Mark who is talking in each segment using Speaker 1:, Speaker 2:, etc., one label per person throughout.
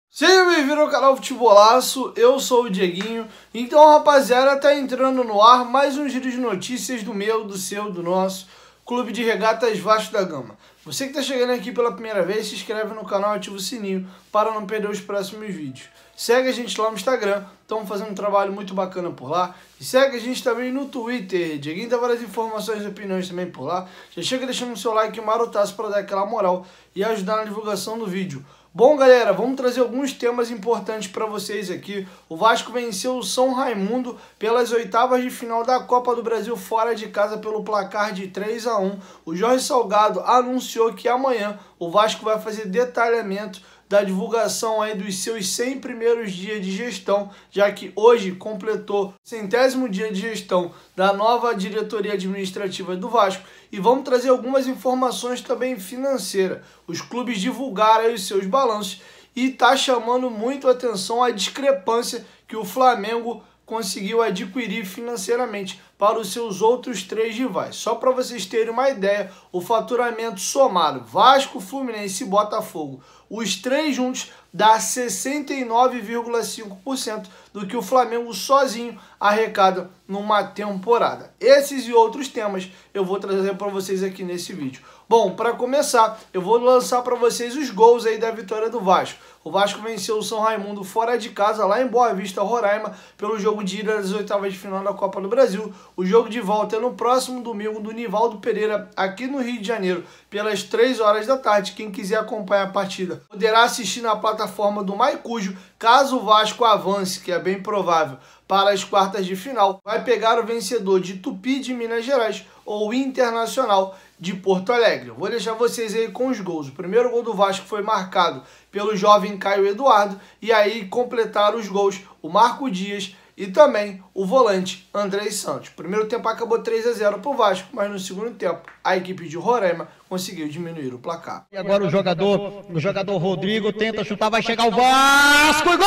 Speaker 1: Seja bem-vindo ao canal Futebolaço, eu sou o Dieguinho. Então, rapaziada, tá entrando no ar mais um giro de notícias do meu, do seu, do nosso Clube de Regatas Vasco da Gama. Você que tá chegando aqui pela primeira vez, se inscreve no canal e ativa o sininho para não perder os próximos vídeos. Segue a gente lá no Instagram, estamos fazendo um trabalho muito bacana por lá. E segue a gente também no Twitter, Dieguinho dá várias informações e opiniões também por lá. Já chega deixando o seu like marotaço para dar aquela moral e ajudar na divulgação do vídeo. Bom, galera, vamos trazer alguns temas importantes para vocês aqui. O Vasco venceu o São Raimundo pelas oitavas de final da Copa do Brasil fora de casa pelo placar de 3-1. O Jorge Salgado anunciou que amanhã o Vasco vai fazer detalhamento da divulgação aí dos seus 100 primeiros dias de gestão, já que hoje completou o 100º dia de gestão da nova diretoria administrativa do Vasco. E vamos trazer algumas informações também financeiras. Os clubes divulgaram aí os seus balanços e está chamando muito a atenção a discrepância que o Flamengo conseguiu adquirir financeiramente para os seus outros 3 rivais. Só para vocês terem uma ideia, o faturamento somado Vasco, Fluminense e Botafogo, os 3 juntos dá 69,5% do que o Flamengo sozinho arrecada numa temporada. Esses e outros temas eu vou trazer para vocês aqui nesse vídeo. Bom, para começar, eu vou lançar para vocês os gols aí da vitória do Vasco. O Vasco venceu o São Raimundo fora de casa, lá em Boa Vista, Roraima, pelo jogo de ida das oitavas de final da Copa do Brasil. O jogo de volta é no próximo domingo do Nivaldo Pereira, aqui no Rio de Janeiro, pelas 3 horas da tarde. Quem quiser acompanhar a partida poderá assistir na plataforma do Maicujo. Caso o Vasco avance, que é bem provável, para as quartas de final, vai pegar o vencedor de Tupi de Minas Gerais ou Internacional de Porto Alegre. Eu vou deixar vocês aí com os gols. O primeiro gol do Vasco foi marcado pelo jovem Caio Eduardo, e aí completaram os gols o Marco Dias e também o volante Andrei Santos. O primeiro tempo acabou 3-0 para o Vasco, mas no segundo tempo a equipe de Roraima conseguiu diminuir o placar.
Speaker 2: E agora o jogador Rodrigo tenta chutar, vai chegar o Vasco e gol!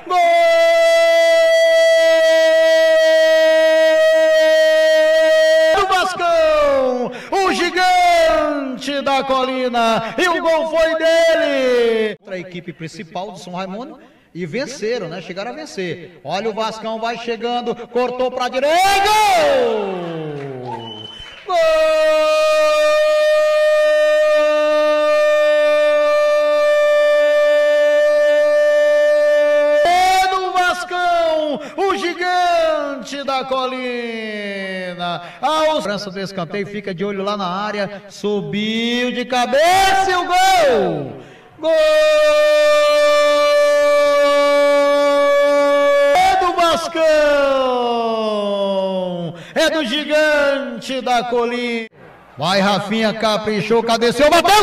Speaker 2: Gol do Vascão! O gigante da colina! E o gol foi dele! Outra equipe principal do São Raimundo. E venceram, né? Chegaram a vencer. Olha o Vascão, vai chegando, cortou para a direita. Gol! Gol! É do Vascão, o gigante da colina. A segurança do escanteio fica de olho lá na área. Subiu de cabeça e o gol! Gol! É do gigante da colina. Vai, Rafinha, caprichou, cabeceou, bateu, gol!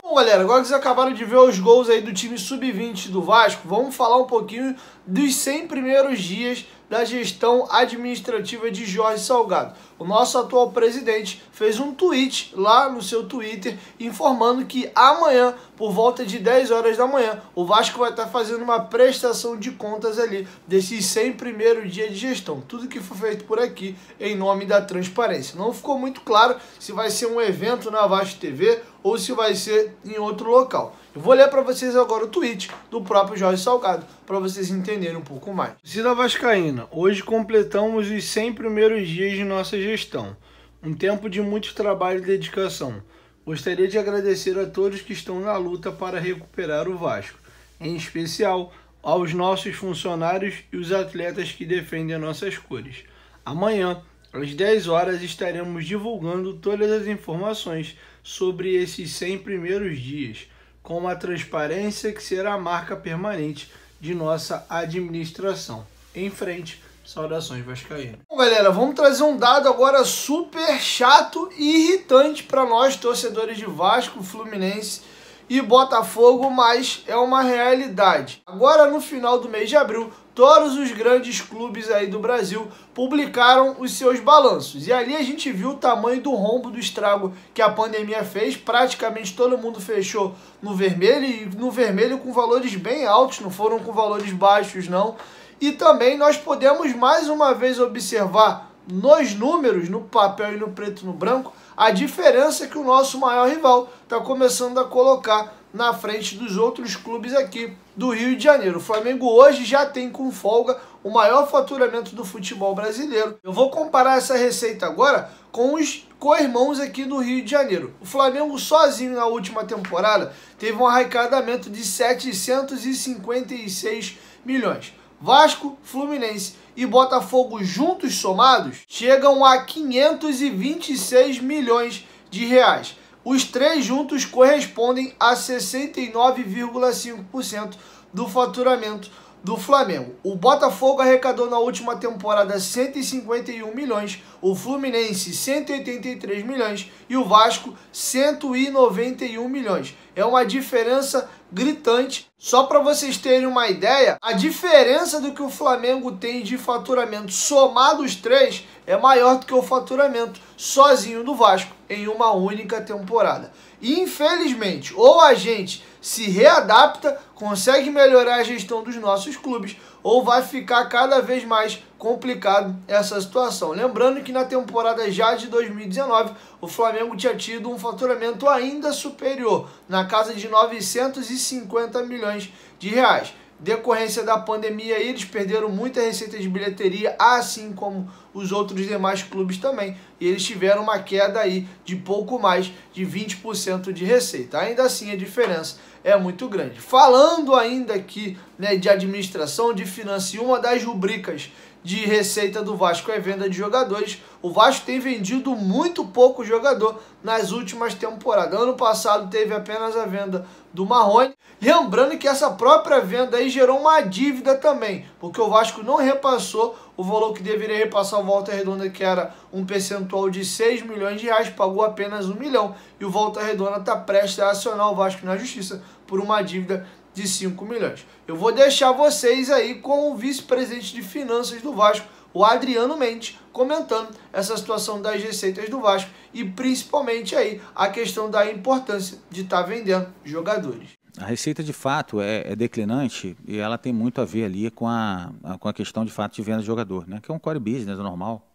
Speaker 1: Bom, galera, agora que vocês acabaram de ver os gols aí do time sub-20 do Vasco, vamos falar um pouquinho dos 100 primeiros dias da gestão administrativa de Jorge Salgado. O nosso atual presidente fez um tweet lá no seu Twitter informando que amanhã, por volta de 10 horas da manhã, o Vasco vai estar fazendo uma prestação de contas ali desses 100 primeiros dias de gestão. Tudo que foi feito por aqui em nome da transparência. Não ficou muito claro se vai ser um evento na Vasco TV ou se vai ser em outro local. Eu vou ler para vocês agora o tweet do próprio Jorge Salgado, para vocês entenderem um pouco mais. Torcida vascaína, hoje completamos os 100 primeiros dias de nossa gestão. Um tempo de muito trabalho e dedicação. Gostaria de agradecer a todos que estão na luta para recuperar o Vasco, em especial aos nossos funcionários e os atletas que defendem nossas cores. Amanhã, às 10 horas, estaremos divulgando todas as informações sobre esses 100 primeiros dias, com uma transparência que será a marca permanente de nossa administração. Em frente, saudações vascaínas. Bom, galera, vamos trazer um dado agora super chato e irritante para nós, torcedores de Vasco, Fluminense e Botafogo, mas é uma realidade. Agora, no final do mês de abril, todos os grandes clubes aí do Brasil publicaram os seus balanços. E ali a gente viu o tamanho do rombo, do estrago que a pandemia fez. Praticamente todo mundo fechou no vermelho, e no vermelho com valores bem altos, não foram com valores baixos não. E também nós podemos mais uma vez observar nos números, no papel e no preto e no branco, a diferença que o nosso maior rival está começando a colocar na frente dos outros clubes aqui do Rio de Janeiro. O Flamengo hoje já tem com folga o maior faturamento do futebol brasileiro. Eu vou comparar essa receita agora com os co-irmãos aqui do Rio de Janeiro. O Flamengo sozinho na última temporada teve um arrecadamento de 756 milhões. Vasco, Fluminense e Botafogo juntos somados chegam a 526 milhões de reais. Os três juntos correspondem a 69,5% do faturamento do Flamengo. O Botafogo arrecadou na última temporada 151 milhões, o Fluminense 183 milhões e o Vasco 191 milhões. É uma diferença gritante. Só para vocês terem uma ideia, a diferença do que o Flamengo tem de faturamento somado os três é maior do que o faturamento sozinho do Vasco em uma única temporada. E infelizmente, ou a gente se readapta, consegue melhorar a gestão dos nossos clubes, ou vai ficar cada vez mais complicado essa situação. Lembrando que na temporada já de 2019, o Flamengo tinha tido um faturamento ainda superior, na casa de 950 milhões de reais. Decorrência da pandemia, eles perderam muita receita de bilheteria, assim como os outros demais clubes também. E eles tiveram uma queda aí de pouco mais de 20% de receita. Ainda assim, a diferença é muito grande. Falando ainda aqui, né, de administração, de finanças, e uma das rubricas de receita do Vasco é venda de jogadores. O Vasco tem vendido muito pouco jogador nas últimas temporadas. Ano passado teve apenas a venda do Marrone. Lembrando que essa própria venda aí gerou uma dívida também, porque o Vasco não repassou o valor que deveria repassar o Volta Redonda, que era um percentual de 6 milhões de reais, pagou apenas 1 milhão. E o Volta Redonda está prestes a acionar o Vasco na justiça por uma dívida de 5 milhões. Eu vou deixar vocês aí com o vice-presidente de finanças do Vasco, o Adriano Mendes, comentando essa situação das receitas do Vasco e principalmente aí a questão da importância de estar vendendo jogadores.
Speaker 3: A receita de fato é declinante e ela tem muito a ver ali com a questão de fato de venda de jogador, né? Que é um core business normal.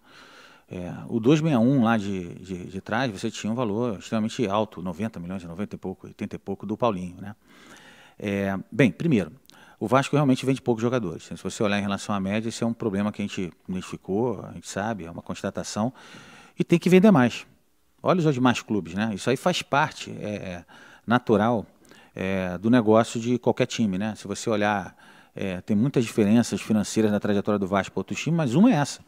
Speaker 3: O 261 lá de trás, você tinha um valor extremamente alto, 90 milhões, 90 e pouco, 80 e pouco do Paulinho, né? Bem, primeiro, o Vasco realmente vende poucos jogadores. Se você olhar em relação à média, esse é um problema que a gente identificou, a gente sabe, é uma constatação, e tem que vender mais. Olha os demais clubes, né? Isso aí faz parte natural do negócio de qualquer time, né? Se você olhar, tem muitas diferenças financeiras na trajetória do Vasco para outros times, mas uma é essa.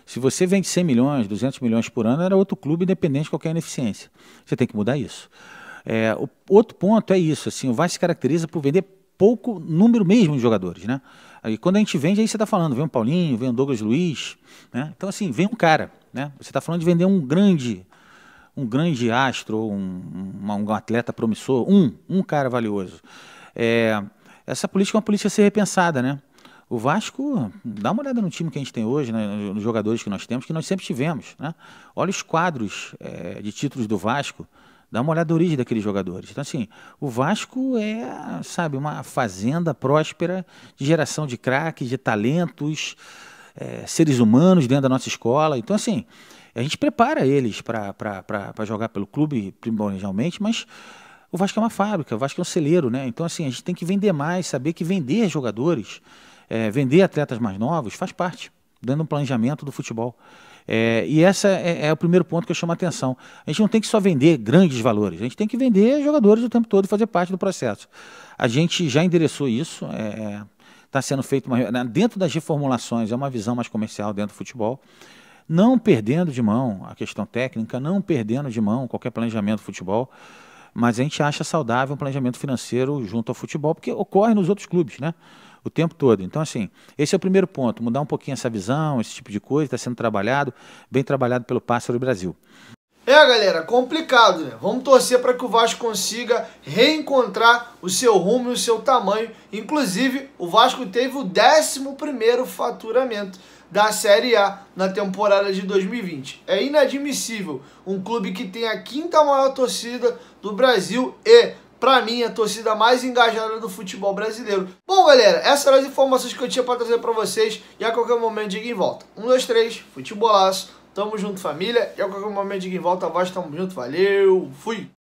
Speaker 3: Se você vende 100 milhões, 200 milhões por ano, era outro clube independente de qualquer ineficiência. Você tem que mudar isso. O outro ponto é isso, assim, o Vasco se caracteriza por vender pouco número mesmo de jogadores, né? Aí quando a gente vende, aí você está falando, vem um Paulinho, vem um Douglas Luiz, né? Então assim, vem um cara, né? Você está falando de vender um grande astro, um atleta promissor, um cara valioso. Essa política é uma política a ser repensada, né? O Vasco, dá uma olhada no time que a gente tem hoje, né, nos jogadores que nós temos, que nós sempre tivemos, né? Olha os quadros de títulos do Vasco, dá uma olhada na origem daqueles jogadores. Então, assim, o Vasco sabe, uma fazenda próspera de geração de craques, de talentos, seres humanos dentro da nossa escola. Então, assim, a gente prepara eles para jogar pelo clube primordialmente, mas o Vasco é uma fábrica, o Vasco é um celeiro, né? Então, assim, a gente tem que vender mais, saber que vender jogadores, vender atletas mais novos faz parte dentro do planejamento do futebol. E esse é o primeiro ponto que eu chamo a atenção. A gente não tem que só vender grandes valores, a gente tem que vender jogadores o tempo todo e fazer parte do processo. A gente já endereçou isso, está sendo feito dentro das reformulações, é uma visão mais comercial dentro do futebol, não perdendo de mão a questão técnica, não perdendo de mão qualquer planejamento do futebol, mas a gente acha saudável um planejamento financeiro junto ao futebol, porque ocorre nos outros clubes, né? O tempo todo. Então, assim, esse é o primeiro ponto, mudar um pouquinho essa visão, esse tipo de coisa, está sendo trabalhado, bem trabalhado pelo Pássaro Brasil.
Speaker 1: É, galera, complicado, né? Vamos torcer para que o Vasco consiga reencontrar o seu rumo e o seu tamanho. Inclusive, o Vasco teve o 11º faturamento da Série A na temporada de 2020. É inadmissível um clube que tem a 5ª maior torcida do Brasil e, pra mim, a torcida mais engajada do futebol brasileiro. Bom, galera, essas eram as informações que eu tinha para trazer para vocês e a qualquer momento diga em volta. 1, 2, 3, futebolaço. Tamo junto, família. E a qualquer momento de em volta, Vasco, tamo junto. Valeu, fui!